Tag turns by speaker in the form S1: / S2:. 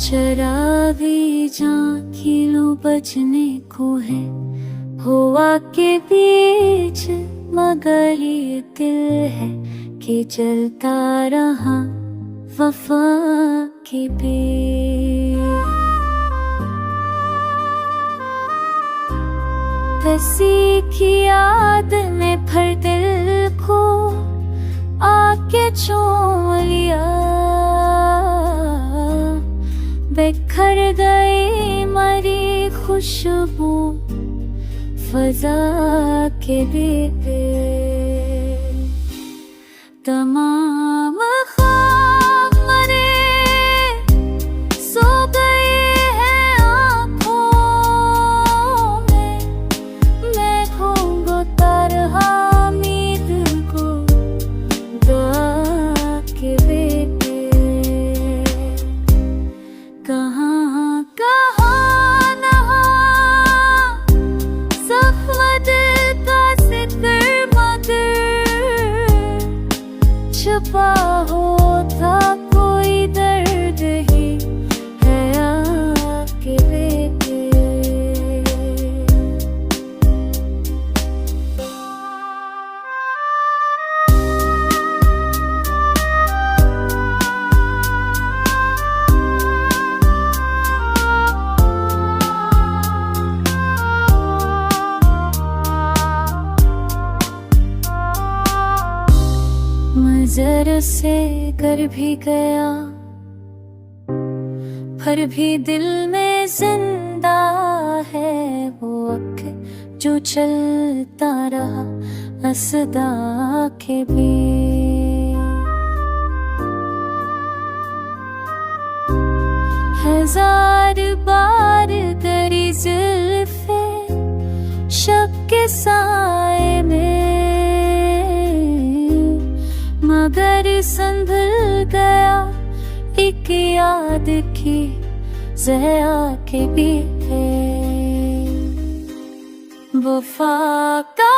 S1: शराबी झांकियों बजने को है हवा के बीच, मगर ये दिल है कि जलता रहा वफा के बीच। हंसी की याद में भर दिल को आके छू लिया, बिखर गई मरी खुशबू फजा के बीच। तमाम ख्वाब मरे सो गए हैं आँखों में, मैं खोऊंगा तरह उम्मीद को दुआ के बीच। कहाँ कहाँ नहा ज़ख्मत का ज़िक्र, मगर छुपा होता कोई दर्द ही है आके बीच। नजर से कर भी गया पर भी दिल में जिंदा है वो अख जो चलता रहा असदा के भी। हजार बार करी जुल्फे शक के साए में, मगर संभल गया एक याद की ज़या के भी है। वफा का